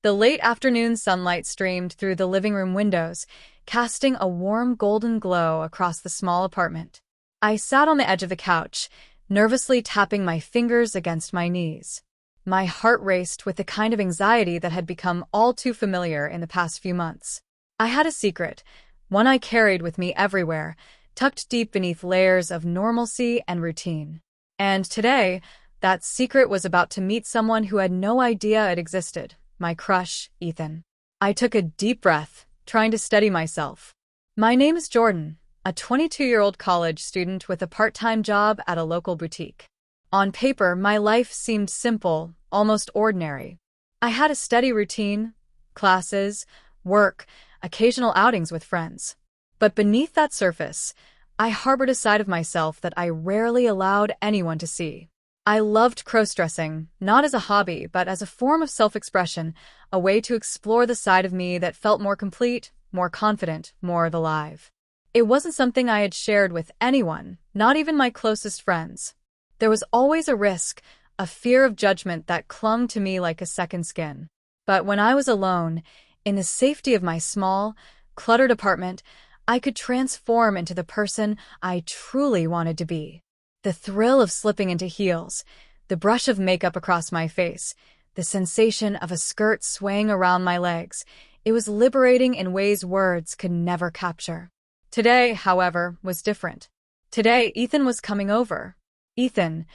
The late afternoon sunlight streamed through the living room windows, casting a warm golden glow across the small apartment. I sat on the edge of the couch, nervously tapping my fingers against my knees. My heart raced with the kind of anxiety that had become all too familiar in the past few months. I had a secret, one I carried with me everywhere, tucked deep beneath layers of normalcy and routine. And today, that secret was about to meet someone who had no idea it existed, my crush, Ethan. I took a deep breath, trying to steady myself. My name is Jordan, a 22-year-old college student with a part-time job at a local boutique. On paper, my life seemed simple, almost ordinary. I had a steady routine, classes, work, occasional outings with friends. But beneath that surface, I harbored a side of myself that I rarely allowed anyone to see. I loved crossdressing, not as a hobby, but as a form of self-expression, a way to explore the side of me that felt more complete, more confident, more alive. It wasn't something I had shared with anyone, not even my closest friends. There was always a risk, a fear of judgment that clung to me like a second skin. But when I was alone, in the safety of my small, cluttered apartment, I could transform into the person I truly wanted to be. The thrill of slipping into heels, the brush of makeup across my face, the sensation of a skirt swaying around my legs, it was liberating in ways words could never capture. Today, however, was different. Today, Ethan was coming over. Ethan,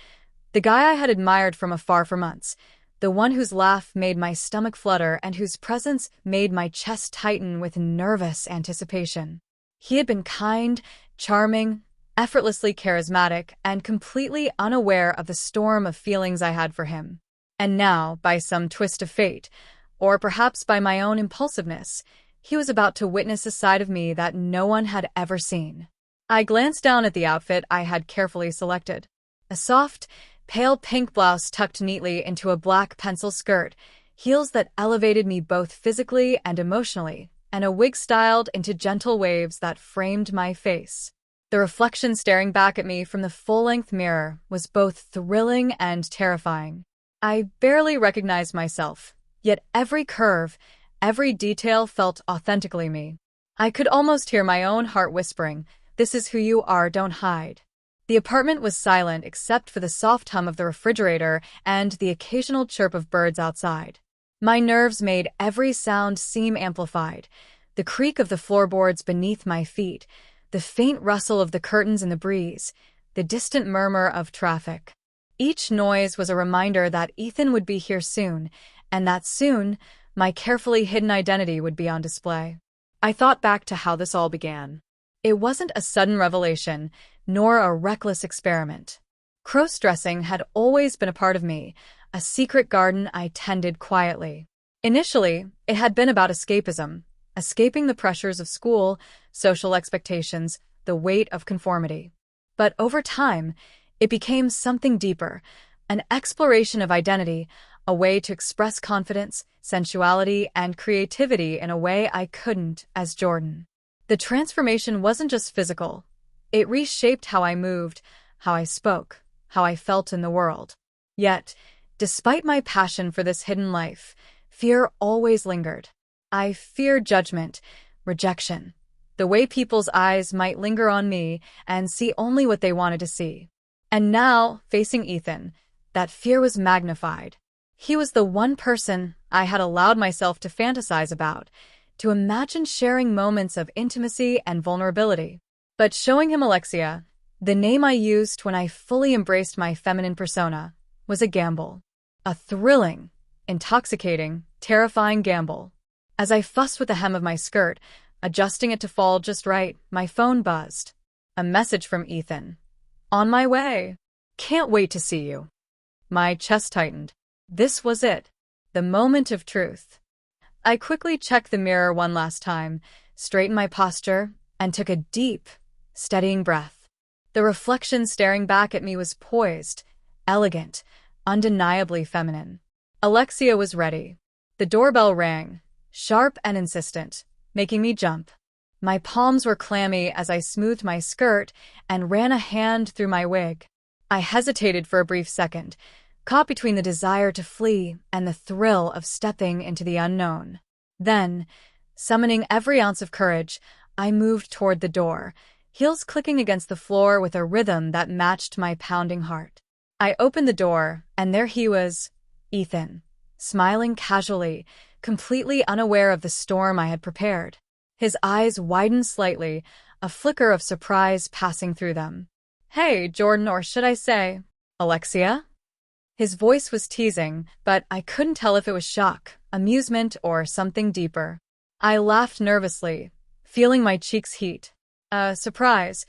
the guy I had admired from afar for months, the one whose laugh made my stomach flutter and whose presence made my chest tighten with nervous anticipation. He had been kind, charming, effortlessly charismatic, and completely unaware of the storm of feelings I had for him. And now, by some twist of fate, or perhaps by my own impulsiveness, he was about to witness a side of me that no one had ever seen. I glanced down at the outfit I had carefully selected. A soft, pale pink blouse tucked neatly into a black pencil skirt, heels that elevated me both physically and emotionally, and a wig styled into gentle waves that framed my face. The reflection staring back at me from the full-length mirror was both thrilling and terrifying. I barely recognized myself, yet every curve, every detail felt authentically me. I could almost hear my own heart whispering, "This is who you are, don't hide." The apartment was silent except for the soft hum of the refrigerator and the occasional chirp of birds outside. My nerves made every sound seem amplified, the creak of the floorboards beneath my feet, the faint rustle of the curtains in the breeze, the distant murmur of traffic. Each noise was a reminder that Ethan would be here soon, and that soon, my carefully hidden identity would be on display. I thought back to how this all began. It wasn't a sudden revelation, nor a reckless experiment. Crossdressing had always been a part of me, a secret garden I tended quietly. Initially, it had been about escapism, escaping the pressures of school, social expectations, the weight of conformity. But over time, it became something deeper, an exploration of identity, a way to express confidence, sensuality, and creativity in a way I couldn't as Jordan. The transformation wasn't just physical. It reshaped how I moved, how I spoke, how I felt in the world. Yet, despite my passion for this hidden life, fear always lingered. I feared judgment, rejection, the way people's eyes might linger on me and see only what they wanted to see. And now, facing Ethan, that fear was magnified. He was the one person I had allowed myself to fantasize about, to imagine sharing moments of intimacy and vulnerability. But showing him Alexia, the name I used when I fully embraced my feminine persona, was a gamble. A thrilling, intoxicating, terrifying gamble. As I fussed with the hem of my skirt, adjusting it to fall just right, my phone buzzed. A message from Ethan. "On my way. Can't wait to see you." My chest tightened. This was it. The moment of truth. I quickly checked the mirror one last time, straightened my posture, and took a deep, steadying breath. The reflection staring back at me was poised, elegant, undeniably feminine. Alexia was ready. The doorbell rang, sharp and insistent, making me jump. My palms were clammy as I smoothed my skirt and ran a hand through my wig. I hesitated for a brief second, caught between the desire to flee and the thrill of stepping into the unknown. Then, summoning every ounce of courage, I moved toward the door, heels clicking against the floor with a rhythm that matched my pounding heart. I opened the door, and there he was, Ethan, smiling casually, completely unaware of the storm I had prepared. His eyes widened slightly, a flicker of surprise passing through them. "Hey, Jordan, or should I say, Alexia?" His voice was teasing, but I couldn't tell if it was shock, amusement, or something deeper. I laughed nervously, feeling my cheeks heat. Surprise,"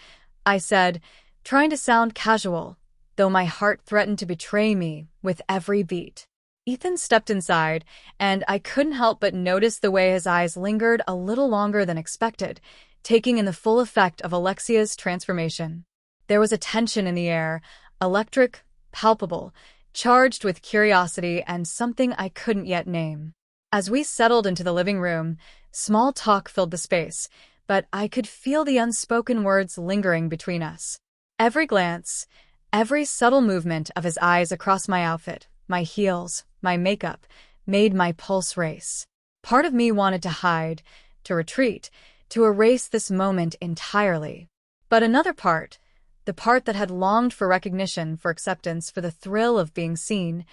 I said, trying to sound casual, though my heart threatened to betray me with every beat. Ethan stepped inside, and I couldn't help but notice the way his eyes lingered a little longer than expected, taking in the full effect of Alexia's transformation. There was a tension in the air, electric, palpable, charged with curiosity and something I couldn't yet name. As we settled into the living room, small talk filled the space, but I could feel the unspoken words lingering between us. Every glance, every subtle movement of his eyes across my outfit, my heels, my makeup, made my pulse race. Part of me wanted to hide, to retreat, to erase this moment entirely. But another part, the part that had longed for recognition, for acceptance, for the thrill of being seen,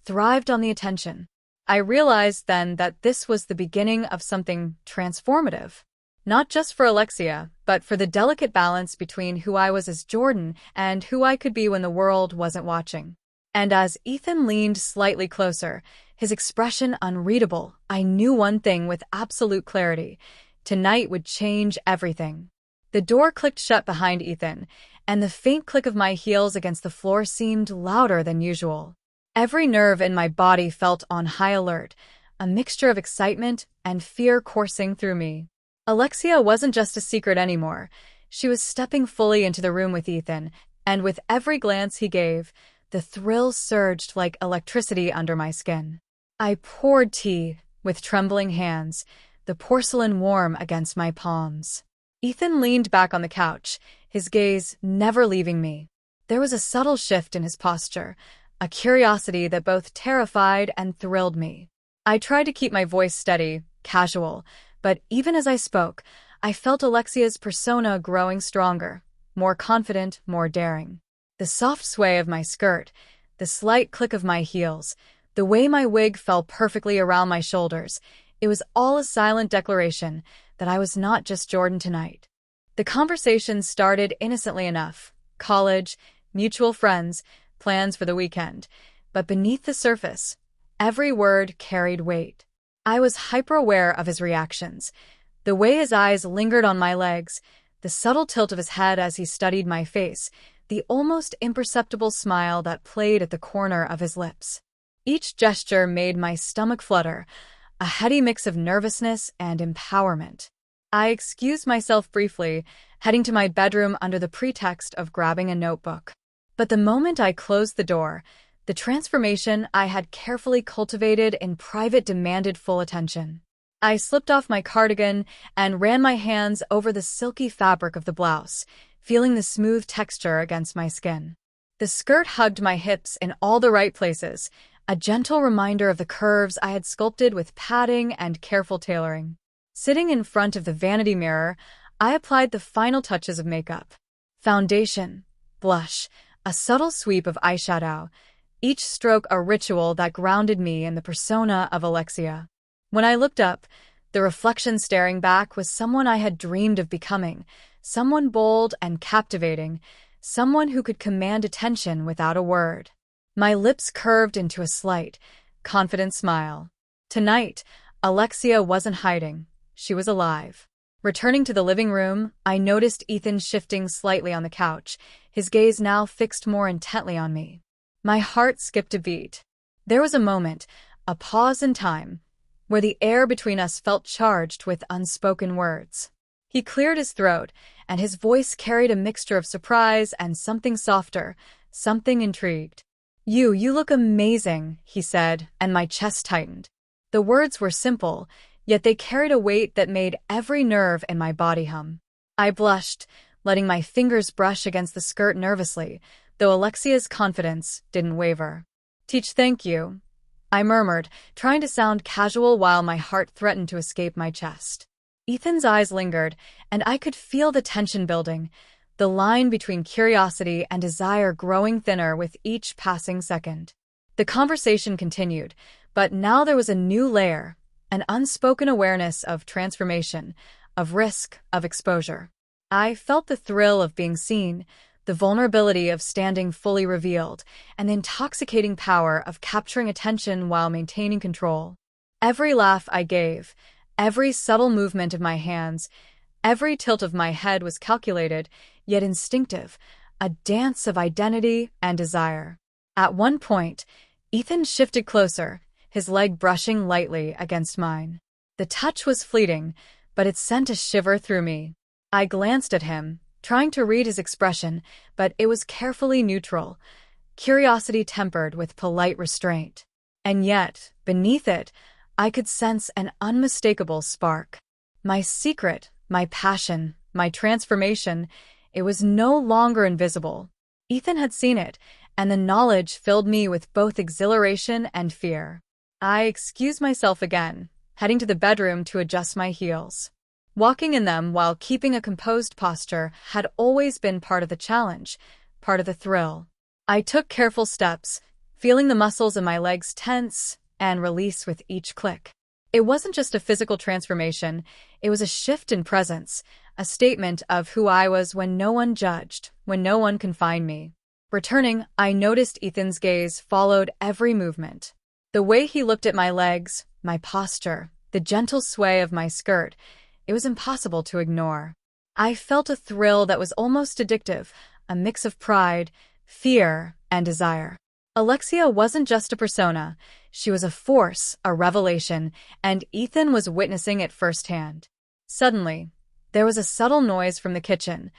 thrived on the attention. I realized then that this was the beginning of something transformative. Not just for Alexia, but for the delicate balance between who I was as Jordan and who I could be when the world wasn't watching. And as Ethan leaned slightly closer, his expression unreadable, I knew one thing with absolute clarity. Tonight would change everything. The door clicked shut behind Ethan, and the faint click of my heels against the floor seemed louder than usual. Every nerve in my body felt on high alert, a mixture of excitement and fear coursing through me. Alexia wasn't just a secret anymore. She was stepping fully into the room with Ethan, and with every glance he gave, the thrill surged like electricity under my skin. I poured tea with trembling hands, the porcelain warm against my palms. Ethan leaned back on the couch, his gaze never leaving me. There was a subtle shift in his posture, a curiosity that both terrified and thrilled me. I tried to keep my voice steady, casual, but even as I spoke, I felt Alexia's persona growing stronger, more confident, more daring. The soft sway of my skirt, the slight click of my heels, the way my wig fell perfectly around my shoulders, it was all a silent declaration that I was not just Jordan tonight. The conversation started innocently enough. College, mutual friends, plans for the weekend. But beneath the surface, every word carried weight. I was hyper-aware of his reactions, the way his eyes lingered on my legs, the subtle tilt of his head as he studied my face, the almost imperceptible smile that played at the corner of his lips. Each gesture made my stomach flutter, a heady mix of nervousness and empowerment. I excused myself briefly, heading to my bedroom under the pretext of grabbing a notebook. But the moment I closed the door, the transformation I had carefully cultivated in private demanded full attention. I slipped off my cardigan and ran my hands over the silky fabric of the blouse, feeling the smooth texture against my skin. The skirt hugged my hips in all the right places, a gentle reminder of the curves I had sculpted with padding and careful tailoring. Sitting in front of the vanity mirror, I applied the final touches of makeup. Foundation, blush, a subtle sweep of eyeshadow, each stroke a ritual that grounded me in the persona of Alexia. When I looked up, the reflection staring back was someone I had dreamed of becoming, someone bold and captivating, someone who could command attention without a word. My lips curved into a slight, confident smile. Tonight, Alexia wasn't hiding. She was alive. Returning to the living room, I noticed Ethan shifting slightly on the couch, his gaze now fixed more intently on me. My heart skipped a beat. There was a moment, a pause in time, where the air between us felt charged with unspoken words. He cleared his throat, and his voice carried a mixture of surprise and something softer, something intrigued. You look amazing," he said, and my chest tightened. The words were simple, yet they carried a weight that made every nerve in my body hum. I blushed, letting my fingers brush against the skirt nervously, though Alexia's confidence didn't waver. Thank you, I murmured, trying to sound casual while my heart threatened to escape my chest. Ethan's eyes lingered, and I could feel the tension building, the line between curiosity and desire growing thinner with each passing second. The conversation continued, but now there was a new layer, an unspoken awareness of transformation, of risk, of exposure. I felt the thrill of being seen, the vulnerability of standing fully revealed, and the intoxicating power of capturing attention while maintaining control. Every laugh I gave, every subtle movement of my hands, every tilt of my head was calculated, yet instinctive, a dance of identity and desire. At one point, Ethan shifted closer, his leg brushing lightly against mine. The touch was fleeting, but it sent a shiver through me. I glanced at him, trying to read his expression, but it was carefully neutral, curiosity tempered with polite restraint. And yet, beneath it, I could sense an unmistakable spark. My secret, my passion, my transformation, it was no longer invisible. Ethan had seen it, and the knowledge filled me with both exhilaration and fear. I excused myself again, heading to the bedroom to adjust my heels. Walking in them while keeping a composed posture had always been part of the challenge, part of the thrill. I took careful steps, feeling the muscles in my legs tense and release with each click. It wasn't just a physical transformation, it was a shift in presence, a statement of who I was when no one judged, when no one confined me. Returning, I noticed Ethan's gaze followed every movement. The way he looked at my legs, my posture, the gentle sway of my skirt, it was impossible to ignore. I felt a thrill that was almost addictive, a mix of pride, fear, and desire. Alexia wasn't just a persona, she was a force, a revelation, and Ethan was witnessing it firsthand. Suddenly, there was a subtle noise from the kitchen,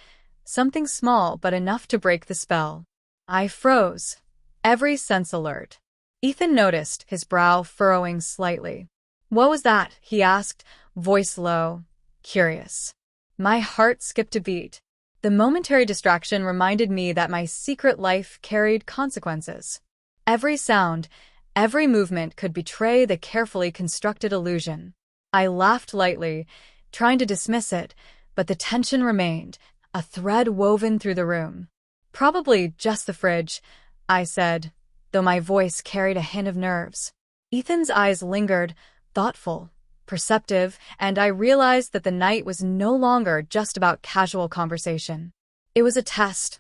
something small but enough to break the spell. I froze, every sense alert. Ethan noticed, his brow furrowing slightly. "What was that?" he asked, voice low, curious. My heart skipped a beat. The momentary distraction reminded me that my secret life carried consequences. Every sound, every movement could betray the carefully constructed illusion. I laughed lightly, trying to dismiss it, but the tension remained, a thread woven through the room. "Probably just the fridge," I said, though my voice carried a hint of nerves. Ethan's eyes lingered, thoughtful, perceptive, and I realized that the night was no longer just about casual conversation. It was a test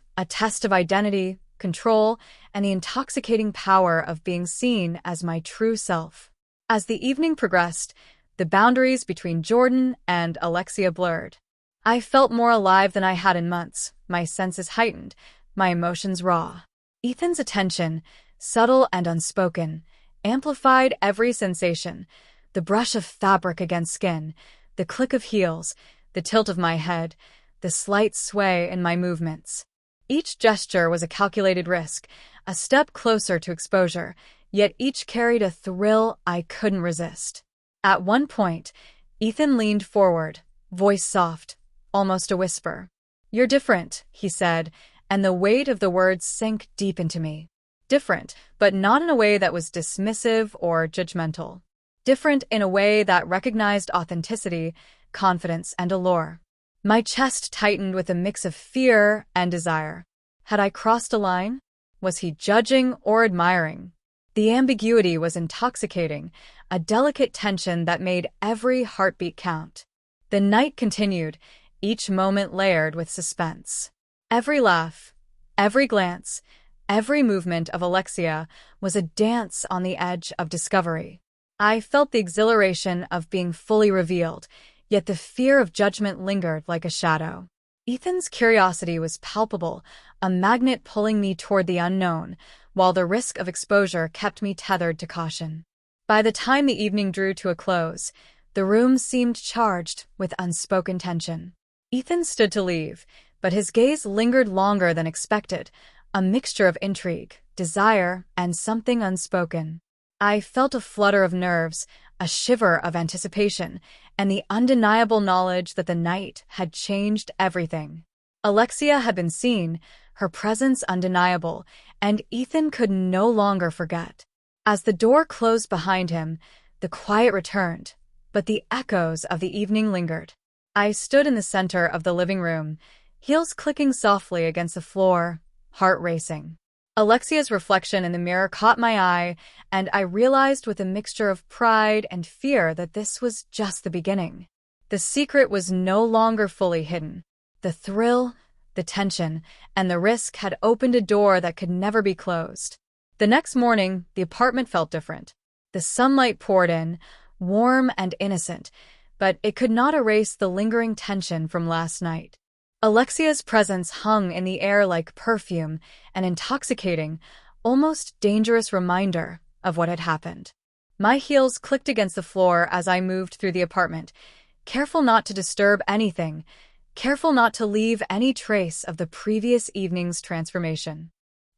of identity, control, and the intoxicating power of being seen as my true self. As the evening progressed, the boundaries between Jordan and Alexia blurred. I felt more alive than I had in months, my senses heightened, my emotions raw. Ethan's attention, subtle and unspoken, amplified every sensation, the brush of fabric against skin, the click of heels, the tilt of my head, the slight sway in my movements. Each gesture was a calculated risk, a step closer to exposure, yet each carried a thrill I couldn't resist. At one point, Ethan leaned forward, voice soft, almost a whisper. "You're different," he said, and the weight of the words sank deep into me. Different, but not in a way that was dismissive or judgmental. Different in a way that recognized authenticity, confidence, and allure. My chest tightened with a mix of fear and desire. Had I crossed a line? Was he judging or admiring? The ambiguity was intoxicating, a delicate tension that made every heartbeat count. The night continued, each moment layered with suspense. Every laugh, every glance, every movement of Alexia was a dance on the edge of discovery. I felt the exhilaration of being fully revealed, yet the fear of judgment lingered like a shadow. Ethan's curiosity was palpable, a magnet pulling me toward the unknown, while the risk of exposure kept me tethered to caution. By the time the evening drew to a close, the room seemed charged with unspoken tension. Ethan stood to leave, but his gaze lingered longer than expected, a mixture of intrigue, desire, and something unspoken. I felt a flutter of nerves, a shiver of anticipation, and the undeniable knowledge that the night had changed everything. Alexia had been seen, her presence undeniable, and Ethan could no longer forget. As the door closed behind him, the quiet returned, but the echoes of the evening lingered. I stood in the center of the living room, heels clicking softly against the floor, heart racing. Alexia's reflection in the mirror caught my eye, and I realized with a mixture of pride and fear that this was just the beginning. The secret was no longer fully hidden. The thrill, the tension, and the risk had opened a door that could never be closed. The next morning, the apartment felt different. The sunlight poured in, warm and innocent, but it could not erase the lingering tension from last night. Alexia's presence hung in the air like perfume, an intoxicating, almost dangerous reminder of what had happened. My heels clicked against the floor as I moved through the apartment, careful not to disturb anything, careful not to leave any trace of the previous evening's transformation.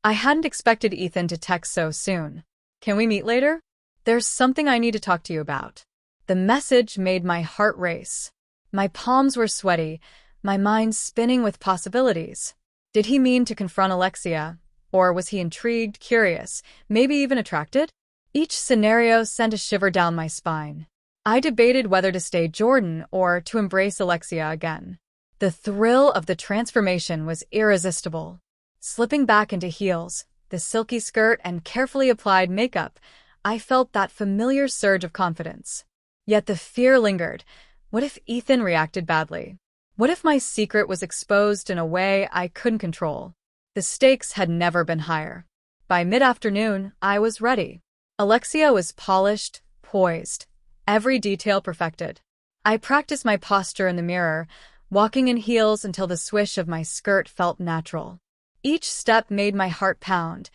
I hadn't expected Ethan to text so soon. "Can we meet later? There's something I need to talk to you about." The message made my heart race. My palms were sweaty, my mind spinning with possibilities. Did he mean to confront Alexia? Or was he intrigued, curious, maybe even attracted? Each scenario sent a shiver down my spine. I debated whether to stay Jordan or to embrace Alexia again. The thrill of the transformation was irresistible. Slipping back into heels, the silky skirt and carefully applied makeup, I felt that familiar surge of confidence. Yet the fear lingered. What if Ethan reacted badly? What if my secret was exposed in a way I couldn't control? The stakes had never been higher. By mid-afternoon, I was ready. Alexia was polished, poised, every detail perfected. I practiced my posture in the mirror, walking in heels until the swish of my skirt felt natural. Each step made my heart pound,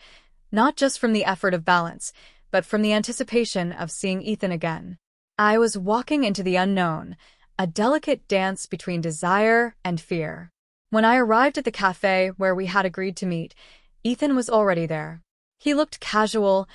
not just from the effort of balance, but from the anticipation of seeing Ethan again. I was walking into the unknown, a delicate dance between desire and fear. When I arrived at the cafe where we had agreed to meet, Ethan was already there. He looked casual,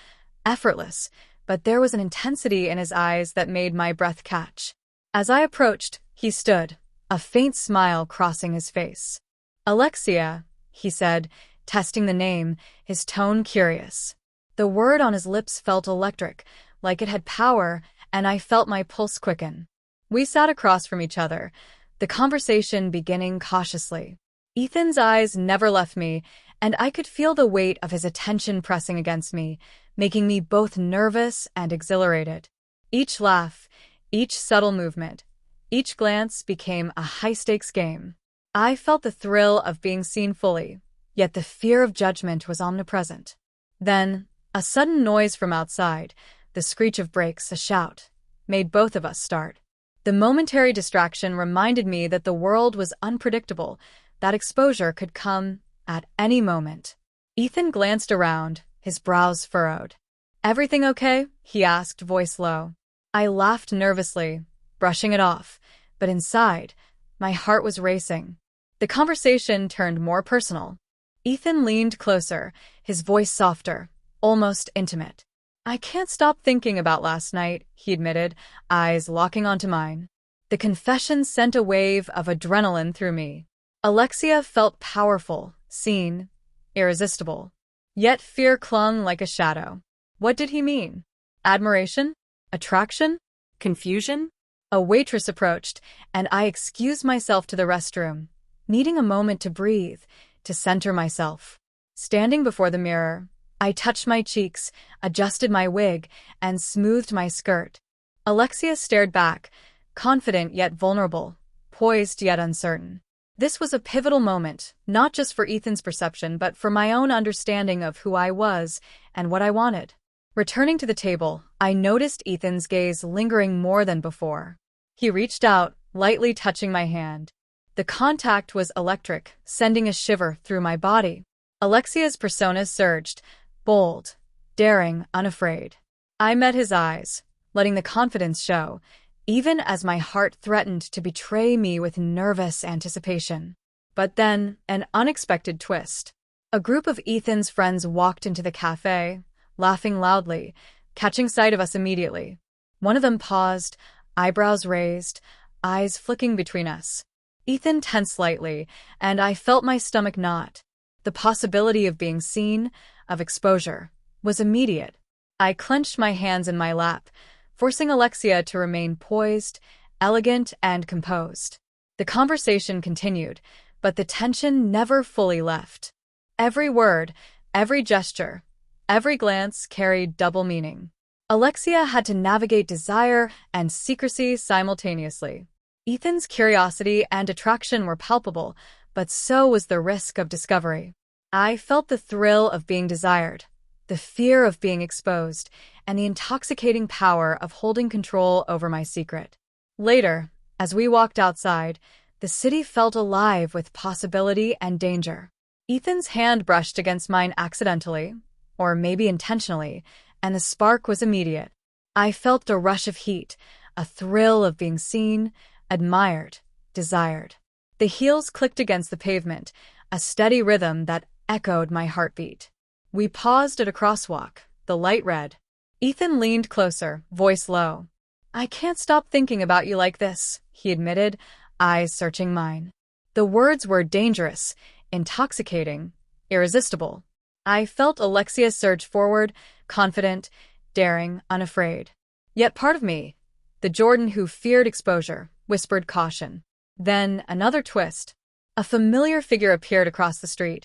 effortless, but there was an intensity in his eyes that made my breath catch. As I approached, he stood, a faint smile crossing his face. "Alexia," he said, testing the name, his tone curious. The word on his lips felt electric, like it had power, and I felt my pulse quicken. We sat across from each other, the conversation beginning cautiously. Ethan's eyes never left me, and I could feel the weight of his attention pressing against me, making me both nervous and exhilarated. Each laugh, each subtle movement, each glance became a high-stakes game. I felt the thrill of being seen fully, yet the fear of judgment was omnipresent. Then, a sudden noise from outside, the screech of brakes, a shout, made both of us start. The momentary distraction reminded me that the world was unpredictable, that exposure could come at any moment. Ethan glanced around, his brows furrowed. "Everything okay?" he asked, voice low. I laughed nervously, brushing it off, but inside, my heart was racing. The conversation turned more personal. Ethan leaned closer, his voice softer, almost intimate. "I can't stop thinking about last night," he admitted, eyes locking onto mine. The confession sent a wave of adrenaline through me. Alexia felt powerful, seen, irresistible. Yet fear clung like a shadow. What did he mean? Admiration? Attraction? Confusion? A waitress approached, and I excused myself to the restroom, needing a moment to breathe, to center myself. Standing before the mirror, I touched my cheeks, adjusted my wig, and smoothed my skirt. Alexia stared back, confident yet vulnerable, poised yet uncertain. This was a pivotal moment, not just for Ethan's perception, but for my own understanding of who I was and what I wanted. Returning to the table, I noticed Ethan's gaze lingering more than before. He reached out, lightly touching my hand. The contact was electric, sending a shiver through my body. Alexia's persona surged, bold, daring, unafraid. I met his eyes, letting the confidence show, even as my heart threatened to betray me with nervous anticipation. But then, an unexpected twist. A group of Ethan's friends walked into the cafe, laughing loudly, catching sight of us immediately. One of them paused, eyebrows raised, eyes flicking between us. Ethan tensed slightly, and I felt my stomach knot. The possibility of being seen, of exposure, was immediate. I clenched my hands in my lap, forcing Alexia to remain poised, elegant, and composed. The conversation continued, but the tension never fully left. Every word, every gesture, every glance carried double meaning. Alexia had to navigate desire and secrecy simultaneously. Ethan's curiosity and attraction were palpable, but so was the risk of discovery. I felt the thrill of being desired, the fear of being exposed, and the intoxicating power of holding control over my secret. Later, as we walked outside, the city felt alive with possibility and danger. Ethan's hand brushed against mine accidentally, or maybe intentionally, and the spark was immediate. I felt a rush of heat, a thrill of being seen, admired, desired. The heels clicked against the pavement, a steady rhythm that echoed my heartbeat. We paused at a crosswalk, the light red. Ethan leaned closer, voice low. "I can't stop thinking about you like this," he admitted, eyes searching mine. The words were dangerous, intoxicating, irresistible. I felt Alexia surge forward, confident, daring, unafraid. Yet part of me, the Jordan who feared exposure, whispered caution. Then another twist. A familiar figure appeared across the street,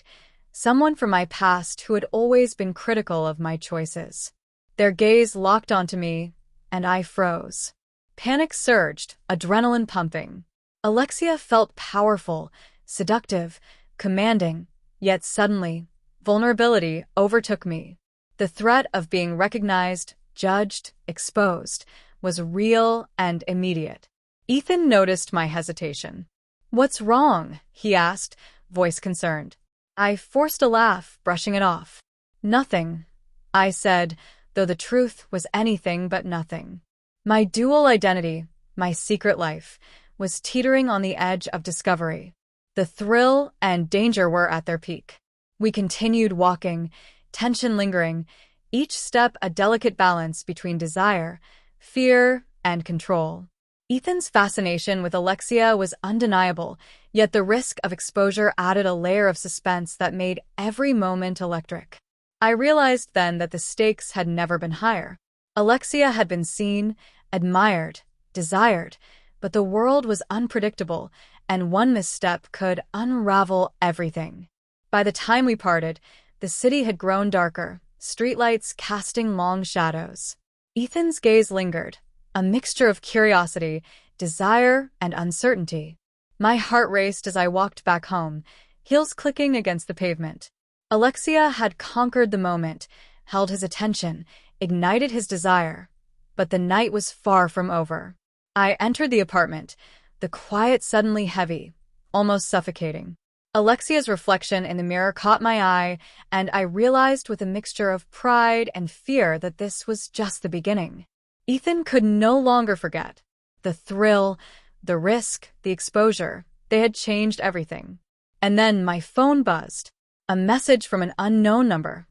someone from my past who had always been critical of my choices. Their gaze locked onto me, and I froze. Panic surged, adrenaline pumping. Alexia felt powerful, seductive, commanding, yet suddenly, vulnerability overtook me. The threat of being recognized, judged, exposed, was real and immediate. Ethan noticed my hesitation. "What's wrong?" he asked, voice concerned. I forced a laugh, brushing it off. "Nothing," I said, though the truth was anything but nothing. My dual identity, my secret life, was teetering on the edge of discovery. The thrill and danger were at their peak. We continued walking, tension lingering, each step a delicate balance between desire, fear, and control. Ethan's fascination with Alexia was undeniable, yet the risk of exposure added a layer of suspense that made every moment electric. I realized then that the stakes had never been higher. Alexia had been seen, admired, desired, but the world was unpredictable, and one misstep could unravel everything. By the time we parted, the city had grown darker, streetlights casting long shadows. Ethan's gaze lingered, a mixture of curiosity, desire, and uncertainty. My heart raced as I walked back home, heels clicking against the pavement. Alexia had conquered the moment, held his attention, ignited his desire. But the night was far from over. I entered the apartment, the quiet suddenly heavy, almost suffocating. Alexia's reflection in the mirror caught my eye, and I realized with a mixture of pride and fear that this was just the beginning. Ethan could no longer forget. The thrill, the risk, the exposure, they had changed everything. And then my phone buzzed. A message from an unknown number.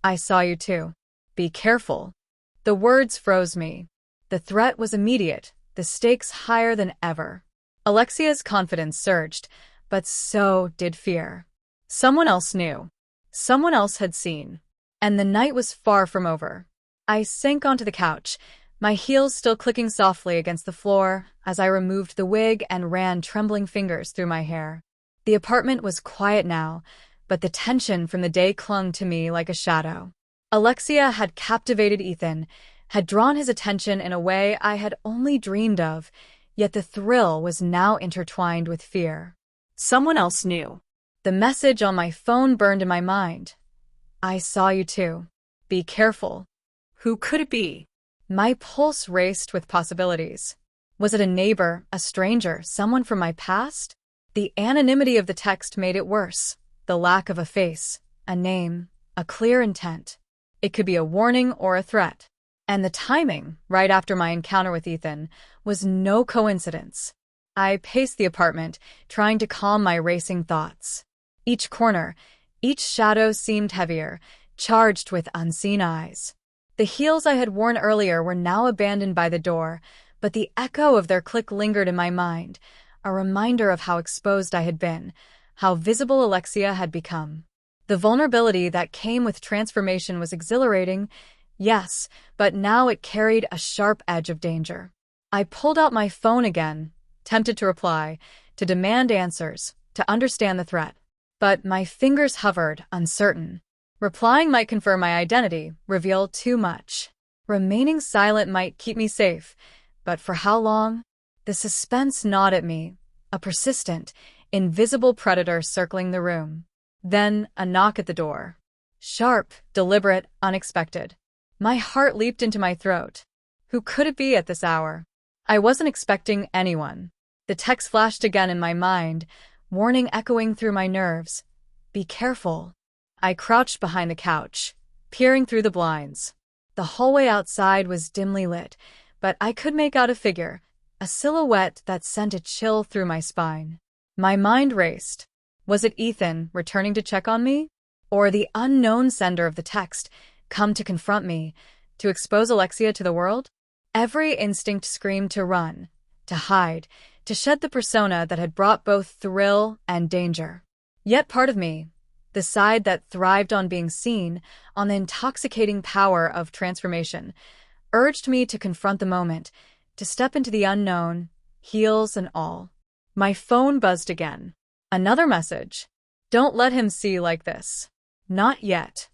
"I saw you too. Be careful." The words froze me. The threat was immediate, the stakes higher than ever. Alexia's confidence surged, but so did fear. Someone else knew. Someone else had seen. And the night was far from over. I sank onto the couch, my heels still clicking softly against the floor as I removed the wig and ran trembling fingers through my hair. The apartment was quiet now, but the tension from the day clung to me like a shadow. Alexia had captivated Ethan, had drawn his attention in a way I had only dreamed of, yet the thrill was now intertwined with fear. Someone else knew. The message on my phone burned in my mind. "I saw you too. Be careful." Who could it be? My pulse raced with possibilities. Was it a neighbor, a stranger, someone from my past? The anonymity of the text made it worse. The lack of a face, a name, a clear intent. It could be a warning or a threat. And the timing, right after my encounter with Ethan, was no coincidence. I paced the apartment, trying to calm my racing thoughts. Each corner, each shadow seemed heavier, charged with unseen eyes. The heels I had worn earlier were now abandoned by the door, but the echo of their click lingered in my mind, a reminder of how exposed I had been, how visible Alexia had become. The vulnerability that came with transformation was exhilarating, yes, but now it carried a sharp edge of danger. I pulled out my phone again, tempted to reply, to demand answers, to understand the threat. But my fingers hovered, uncertain. Replying might confirm my identity, reveal too much. Remaining silent might keep me safe, but for how long? The suspense gnawed at me, a persistent, invisible predator circling the room. Then a knock at the door. Sharp, deliberate, unexpected. My heart leaped into my throat. Who could it be at this hour? I wasn't expecting anyone. The text flashed again in my mind, warning echoing through my nerves. Be careful. I crouched behind the couch, peering through the blinds. The hallway outside was dimly lit, but I could make out a figure, a silhouette that sent a chill through my spine. My mind raced. Was it Ethan returning to check on me? Or the unknown sender of the text, come to confront me, to expose Alexia to the world? Every instinct screamed to run, to hide, to shed the persona that had brought both thrill and danger. Yet part of me, the side that thrived on being seen, on the intoxicating power of transformation, urged me to confront the moment, to step into the unknown, heels and all. My phone buzzed again. Another message. Don't let him see like this. Not yet.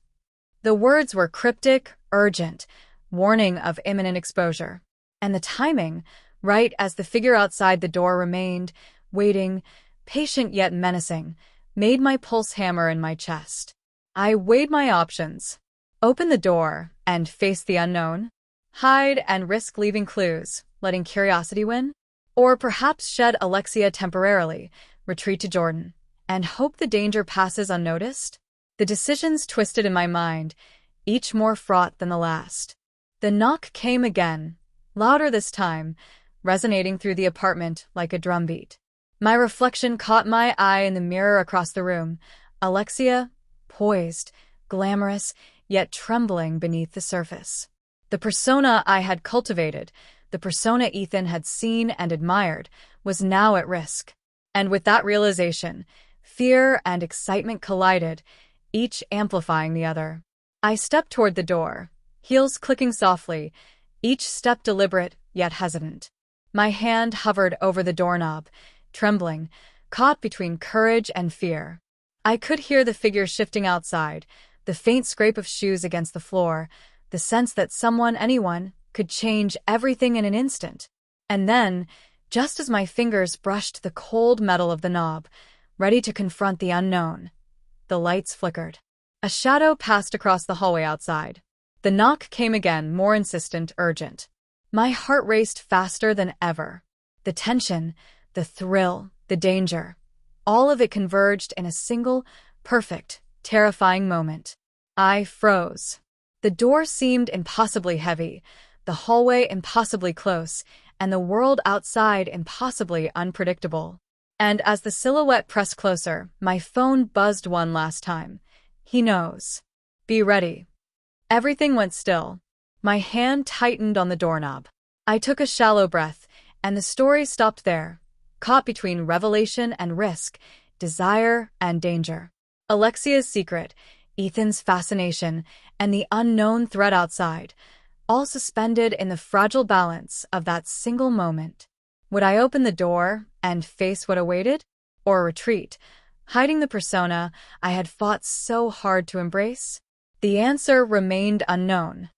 The words were cryptic, urgent, warning of imminent exposure. And the timing, right as the figure outside the door remained, waiting, patient yet menacing, made my pulse hammer in my chest. I weighed my options. Open the door and face the unknown? Hide and risk leaving clues, letting curiosity win? Or perhaps shed Alexia temporarily, retreat to Jordan, and hope the danger passes unnoticed? The decisions twisted in my mind, each more fraught than the last. The knock came again, louder this time, resonating through the apartment like a drumbeat. My reflection caught my eye in the mirror across the room, Alexia, poised, glamorous, yet trembling beneath the surface. The persona I had cultivated, the persona Ethan had seen and admired, was now at risk. And with that realization, fear and excitement collided, each amplifying the other. I stepped toward the door, heels clicking softly, each step deliberate yet hesitant. My hand hovered over the doorknob, trembling, caught between courage and fear. I could hear the figure shifting outside, the faint scrape of shoes against the floor, the sense that someone, anyone, could change everything in an instant. And then, just as my fingers brushed the cold metal of the knob, ready to confront the unknown, the lights flickered. A shadow passed across the hallway outside. The knock came again, more insistent, urgent. My heart raced faster than ever. The tension, the thrill, the danger, all of it converged in a single, perfect, terrifying moment. I froze. The door seemed impossibly heavy, the hallway impossibly close, and the world outside impossibly unpredictable. And as the silhouette pressed closer, my phone buzzed one last time. He knows. Be ready. Everything went still. My hand tightened on the doorknob. I took a shallow breath, and the story stopped there, caught between revelation and risk, desire and danger. Alexia's secret, Ethan's fascination, and the unknown threat outside, all suspended in the fragile balance of that single moment. Would I open the door and face what awaited? Or retreat, hiding the persona I had fought so hard to embrace? The answer remained unknown.